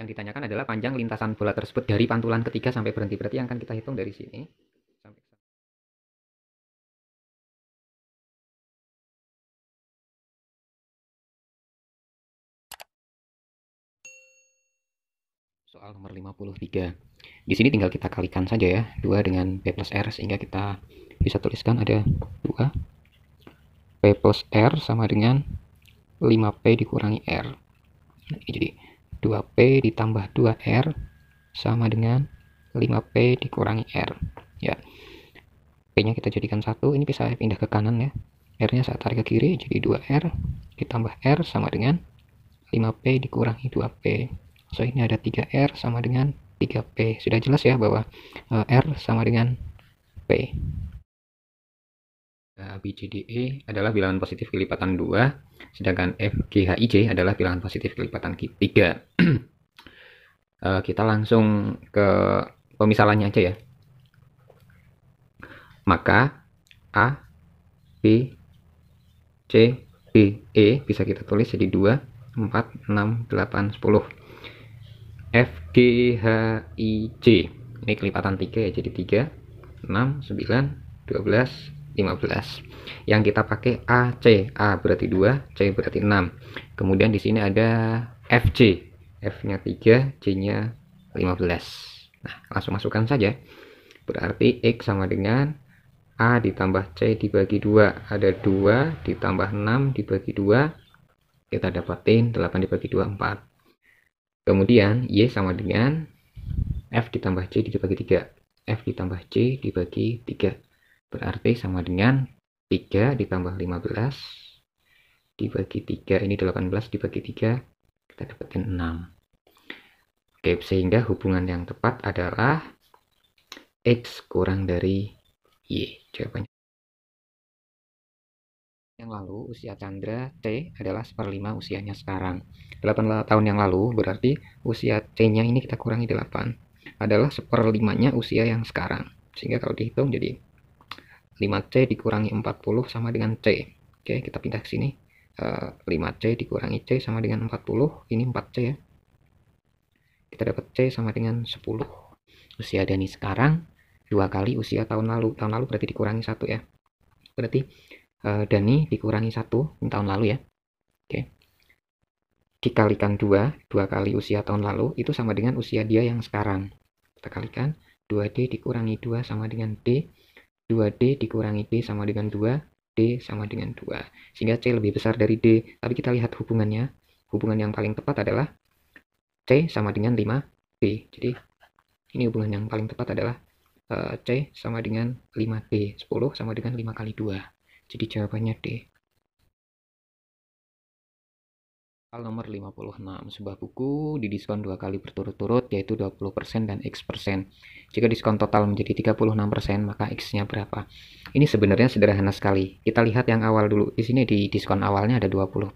Yang ditanyakan adalah panjang lintasan bola tersebut dari pantulan ketiga sampai berhenti. Berarti yang akan kita hitung dari sini sampai soal nomor 53. Di sini tinggal kita kalikan saja ya, 2 dengan P plus R, sehingga kita bisa tuliskan ada 2 P plus R sama dengan 5P dikurangi R. Nah, ini jadi 2P ditambah 2R sama dengan 5P dikurangi R. Ya, P-nya kita jadikan 1, ini bisa pindah ke kanan ya. R-nya saya tarik ke kiri, jadi 2R ditambah R sama dengan 5P dikurangi 2P. So, ini ada 3R sama dengan 3P. Sudah jelas ya bahwa R sama dengan P. B, C, D, E adalah bilangan positif kelipatan 2, sedangkan F, G, H, I, J adalah bilangan positif kelipatan 3. Kita langsung ke pemisalannya aja ya. Maka A, B, C, D, E bisa kita tulis jadi 2, 4, 6, 8, 10. F, G, H, I, J. Ini kelipatan 3 ya, jadi 3, 6, 9, 12, 15. Yang kita pakai A, C. A berarti 2, C berarti 6. Kemudian di sini ada FC. F-nya 3, C-nya 15. Nah, langsung masukkan saja. Berarti X sama dengan A ditambah C dibagi 2. Ada 2 ditambah 6 dibagi 2. Kita dapatin 8 dibagi 2, 4. Kemudian Y sama dengan F ditambah C dibagi 3. F ditambah C dibagi 3. Berarti sama dengan 3 ditambah 15 dibagi 3. Ini 18 dibagi 3. Kita dapatin 6. Oke, sehingga hubungan yang tepat adalah X kurang dari Y. Jawabannya. Yang lalu usia Chandra T adalah 1/5 usianya sekarang. 8 tahun yang lalu berarti usia C-nya ini kita kurangi 8 adalah 1/5-nya usia yang sekarang. Sehingga kalau dihitung jadi 5C dikurangi 40 sama dengan C. Oke, kita pindah ke sini. 5C dikurangi C sama dengan 40. Ini 4C ya. Kita dapat C sama dengan 10. Usia Dani sekarang 2 kali usia tahun lalu. Tahun lalu berarti dikurangi 1 ya. Berarti Dani dikurangi 1 tahun lalu ya. Oke. Dikalikan 2 kali usia tahun lalu itu sama dengan usia dia yang sekarang. Kita kalikan 2D dikurangi 2 sama dengan D. 2D dikurangi D sama dengan 2, D sama dengan 2. Sehingga C lebih besar dari D. Tapi kita lihat hubungannya. Hubungan yang paling tepat adalah C sama dengan 5D. Jadi ini hubungan yang paling tepat adalah C sama dengan 5D. 10 sama dengan 5 kali 2. Jadi jawabannya D. Soal nomor 56, sebuah buku didiskon 2 kali berturut-turut yaitu 20% dan X%. Jika diskon total menjadi 36%, maka X-nya berapa? Ini sebenarnya sederhana sekali. Kita lihat yang awal dulu. Di sini di diskon awalnya ada 20%.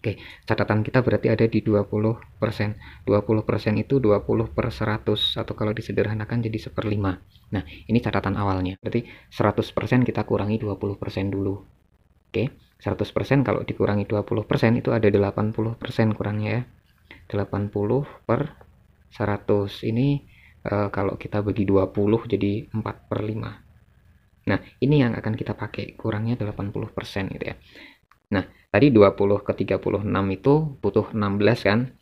Oke, catatan kita berarti ada di 20%. 20% itu 20 per 100 atau kalau disederhanakan jadi 1/5. Nah, ini catatan awalnya. Berarti 100% kita kurangi 20% dulu. Oke, 100% kalau dikurangi 20% itu ada 80% kurangnya ya. 80 per 100 ini kalau kita bagi 20 jadi 4/5. Nah, ini yang akan kita pakai, kurangnya 80% gitu ya. Nah, tadi 20 ke 36 itu butuh 16 kan.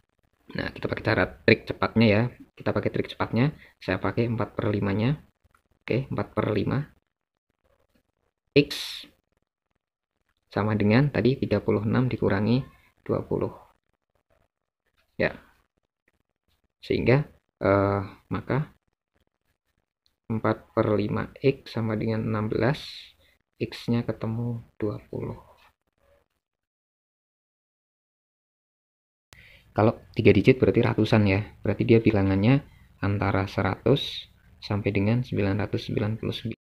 Nah, kita pakai cara trik cepatnya ya. Kita pakai trik cepatnya. Saya pakai 4/5-nya. Oke, 4/5 X sama dengan tadi 36 dikurangi 20. Ya. Sehingga maka 4/5 X sama dengan 16. X-nya ketemu 20. Kalau 3 digit berarti ratusan ya. Berarti dia bilangannya antara 100 sampai dengan 999.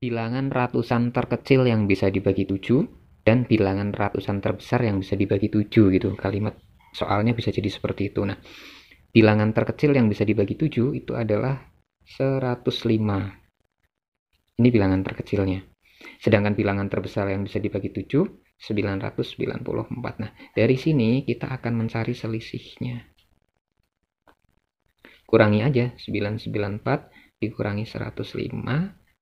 Bilangan ratusan terkecil yang bisa dibagi 7 dan bilangan ratusan terbesar yang bisa dibagi 7 gitu. Kalimat soalnya bisa jadi seperti itu. Nah, bilangan terkecil yang bisa dibagi 7 itu adalah 105. Ini bilangan terkecilnya. Sedangkan bilangan terbesar yang bisa dibagi 7, 994. Nah, dari sini kita akan mencari selisihnya. kurangi aja 994 dikurangi 105,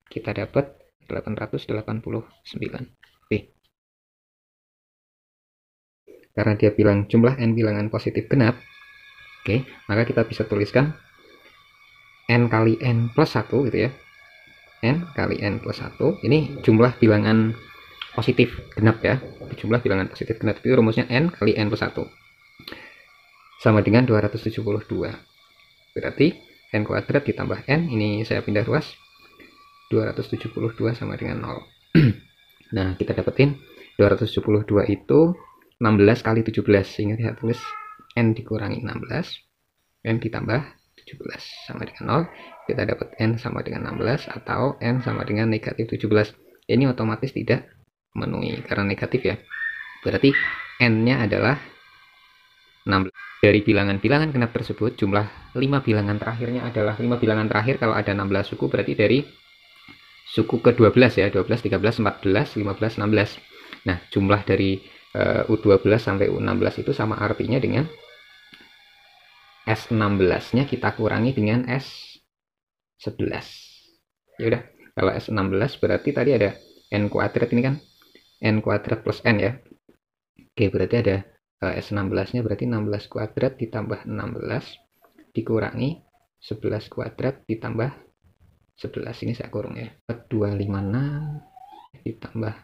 kita dapat 889. Oke. Karena dia bilang jumlah n bilangan positif genap, oke, maka kita bisa tuliskan n kali n plus 1 gitu ya. N kali n plus 1, ini jumlah bilangan positif genap ya. Jumlah bilangan positif genap itu rumusnya n kali n plus 1 sama dengan 272. Berarti n kuadrat ditambah n, ini saya pindah ruas, 272 sama dengan 0. Nah, kita dapetin 272 itu 16 kali 17, sehingga kita tulis n dikurangi 16, n ditambah 17 sama dengan 0. Kita dapat n sama dengan 16 atau n sama dengan negatif 17. Ini otomatis tidak memenuhi karena negatif ya. Berarti n-nya adalah 16. Dari bilangan-bilangan genap tersebut, jumlah 5 bilangan terakhirnya adalah 5 bilangan terakhir kalau ada 16 suku, berarti dari suku ke-12 ya, 12, 13, 14, 15, 16. Nah, jumlah dari U12 sampai U16 itu sama artinya dengan S16-nya kita kurangi dengan S11. Ya udah, kalau S16 berarti tadi ada n kuadrat, ini kan n kuadrat plus n ya. Oke, berarti ada S16-nya berarti 16 kuadrat ditambah 16 dikurangi 11 kuadrat ditambah 11, ini saya kurung ya. 256 ditambah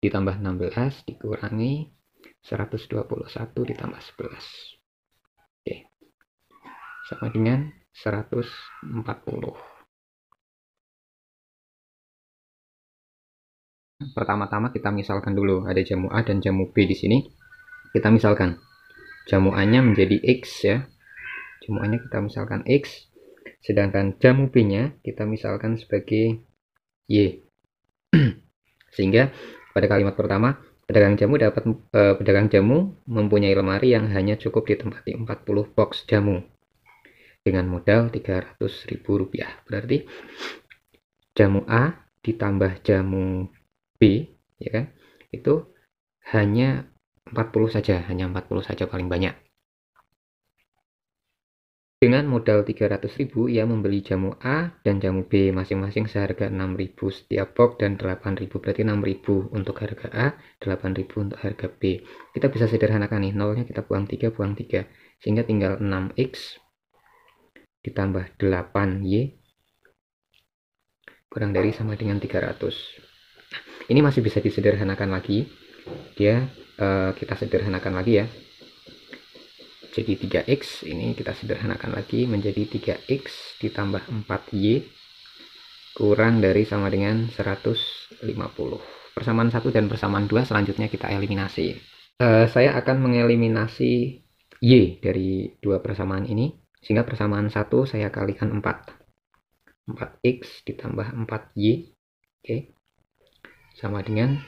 ditambah 16 dikurangi 121 ditambah 11. Oke. Sama dengan 140. Pertama-tama kita misalkan dulu ada jamu A dan jamu B di sini. Kita misalkan jamu A-nya menjadi X ya. Jamu A-nya kita misalkan X, sedangkan jamu B-nya kita misalkan sebagai Y. Sehingga pada kalimat pertama, pedagang jamu mempunyai lemari yang hanya cukup ditempati 40 box jamu dengan modal Rp300.000. Berarti jamu A ditambah jamu B ya kan, itu hanya 40 saja, paling banyak. Dengan modal 300.000 ia membeli jamu A dan jamu B masing-masing seharga 6.000 setiap box dan 8.000, berarti 6.000 untuk harga A, 8.000 untuk harga B. Kita bisa sederhanakan nih, nolnya kita buang 3, sehingga tinggal 6x ditambah 8y kurang dari sama dengan 300. Ini masih bisa disederhanakan lagi, kita sederhanakan lagi ya. Jadi 3x ini kita sederhanakan lagi menjadi 3x ditambah 4y kurang dari sama dengan 150. Persamaan 1 dan persamaan 2 selanjutnya kita eliminasi. Saya akan mengeliminasi y dari dua persamaan ini, sehingga persamaan 1 saya kalikan 4. 4x ditambah 4y, oke, sama dengan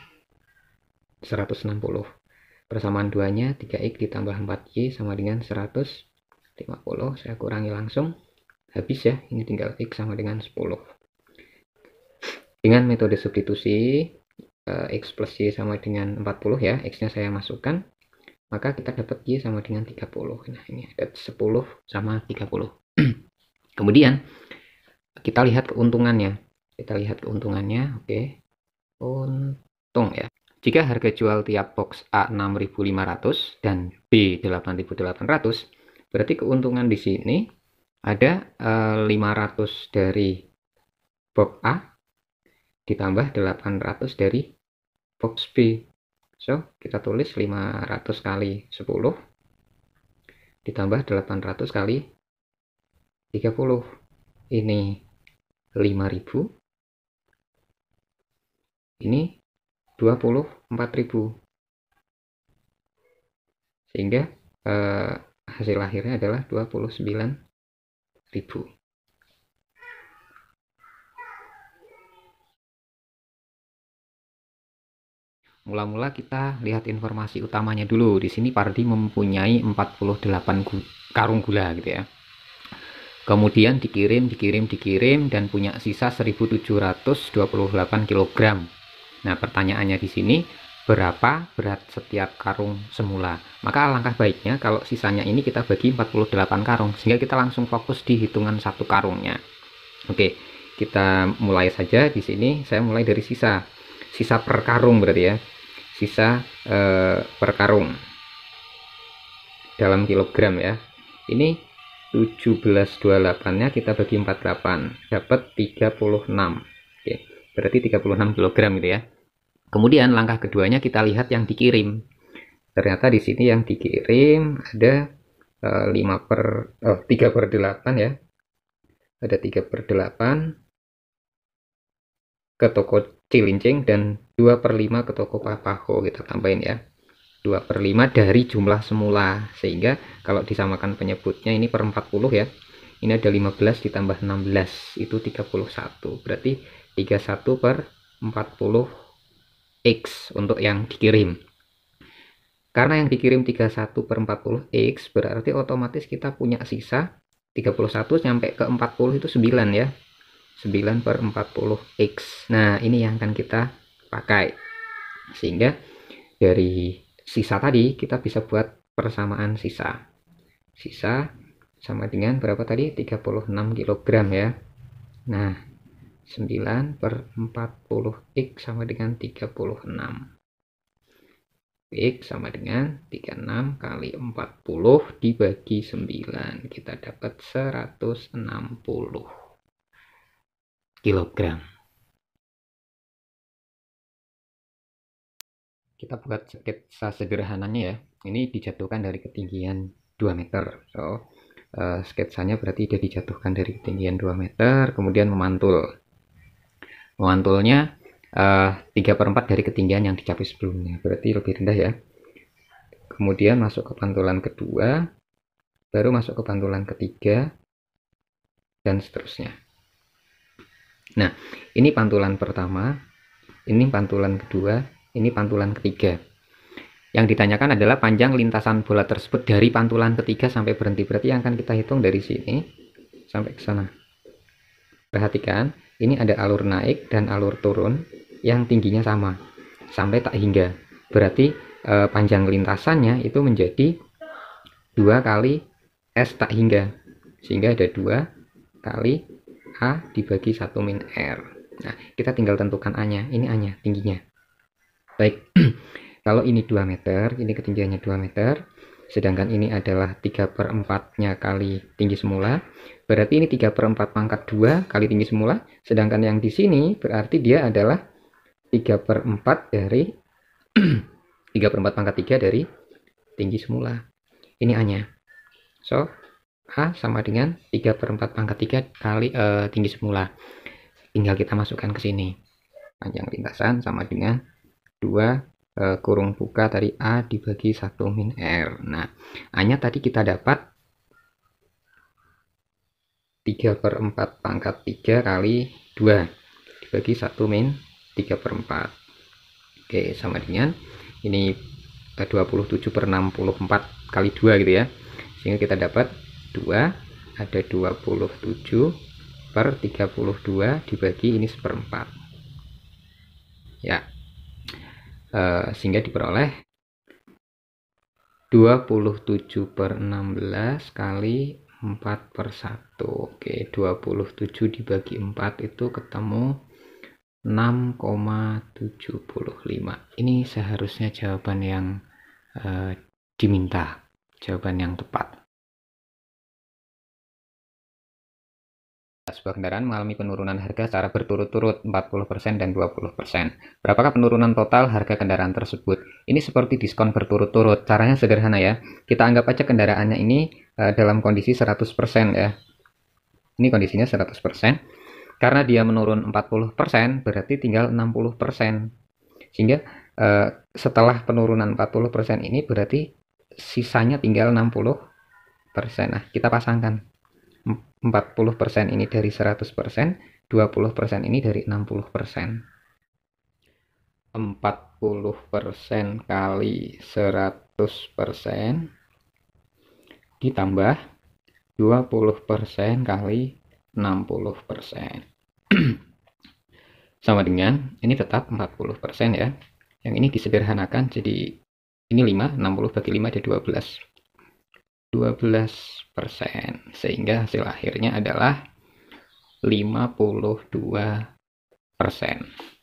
160. Persamaan 2-nya 3x ditambah 4y sama dengan 150. Saya kurangi langsung, habis ya, ini tinggal x sama dengan 10. Dengan metode substitusi, x plus y sama dengan 40 ya, x-nya saya masukkan, maka kita dapat y sama dengan 30. Nah, ini ada 10 sama 30. Kemudian kita lihat keuntungannya. Oke. Untung ya. Jika harga jual tiap box A 6.500 dan B 8.800, berarti keuntungan di sini ada 500 dari box A ditambah 800 dari box B. So, kita tulis 500 kali 10 ditambah 800 kali 30. Ini 5.000. Ini 24.000, sehingga hasil akhirnya adalah 29.000. Mula-mula kita lihat informasi utamanya dulu. Di sini Pardi mempunyai 48 karung gula gitu ya. Kemudian dikirim dan punya sisa 1.728 kg. Nah, pertanyaannya di sini, berapa berat setiap karung semula. Maka alangkah baiknya kalau sisanya ini kita bagi 48 karung, sehingga kita langsung fokus di hitungan satu karungnya. Oke, kita mulai saja. Di sini saya mulai dari sisa per karung, berarti ya, sisa per karung dalam kilogram ya. Ini 1728 nya kita bagi 48 dapat 36. Oke, berarti 36 kg gitu ya. Kemudian langkah keduanya kita lihat yang dikirim. Ternyata di sini yang dikirim ada 3/8 ya. Ada 3/8 ke toko Cilincing dan 2/5 ke toko Papaho, kita tambahin ya. 2/5 dari jumlah semula, sehingga kalau disamakan penyebutnya ini per 40 ya. Ini ada 15 ditambah 16 itu 31. Berarti 31/40 X untuk yang dikirim. Karena yang dikirim 31/40 X, berarti otomatis kita punya sisa 31 sampai ke 40 itu 9 ya. 9/40 X. Nah, ini yang akan kita pakai. Sehingga dari sisa tadi kita bisa buat persamaan sisa. Sisa sama dengan berapa tadi? 36 kg ya. Nah, 9/40 X sama dengan 36. X sama dengan 36 kali 40 dibagi 9. Kita dapat 160 kg. Kita buat sketsa sederhananya ya. Ini dijatuhkan dari ketinggian 2 meter. So, sketsanya berarti dia dijatuhkan dari ketinggian 2 meter, kemudian memantul. Memantulnya 3/4 dari ketinggian yang dicapai sebelumnya, berarti lebih rendah ya. Kemudian masuk ke pantulan kedua, baru masuk ke pantulan ketiga, dan seterusnya. Nah, ini pantulan pertama, ini pantulan kedua, ini pantulan ketiga. Yang ditanyakan adalah panjang lintasan bola tersebut dari pantulan ketiga sampai berhenti. Berarti yang akan kita hitung dari sini sampai ke sana. Perhatikan, ini ada alur naik dan alur turun yang tingginya sama sampai tak hingga. Berarti panjang lintasannya itu menjadi 2 kali S tak hingga, sehingga ada 2 kali A dibagi 1 min R. Nah, kita tinggal tentukan A nya. Ini A nya tingginya. Baik, kalau ini 2 meter, ini ketinggiannya 2 meter, sedangkan ini adalah 3/4 nya kali tinggi semula, berarti ini 3/4 pangkat 2 kali tinggi semula, sedangkan yang di sini berarti dia adalah 3/4 dari 3/4 pangkat 3 dari tinggi semula. Ini A nya. So, A sama dengan 3/4 pangkat 3 kali tinggi semula. Tinggal kita masukkan ke sini. Panjang lintasan sama dengan 2 kurung buka dari A dibagi 1 min R. Nah, A nya tadi kita dapat 3/4 pangkat 3 kali 2 dibagi 1 min 3/4. Oke, sama dengan ini 27/64 kali 2 gitu ya. Sehingga kita dapat 2 ada 27/32 dibagi ini 1/4. Ya. Sehingga diperoleh 27/16 kali 4/1. Oke, 27 dibagi 4 itu ketemu 6,75. Ini seharusnya jawaban yang diminta, jawaban yang tepat. Sebuah kendaraan mengalami penurunan harga secara berturut-turut 40% dan 20%. Berapakah penurunan total harga kendaraan tersebut? Ini seperti diskon berturut-turut. Caranya sederhana ya. Kita anggap aja kendaraannya ini dalam kondisi 100% ya. Ini kondisinya 100%. Karena dia menurun 40%, berarti tinggal 60%. Sehingga setelah penurunan 40% ini berarti sisanya tinggal 60%. Nah, kita pasangkan. 40% ini dari 100%, 20% ini dari 60%. 40% kali 100% ditambah 20% kali 60%. Sama dengan, ini tetap 40% ya. Yang ini disederhanakan jadi ini 5, 60 bagi 5 ada 12. 12%, sehingga hasil akhirnya adalah 52%.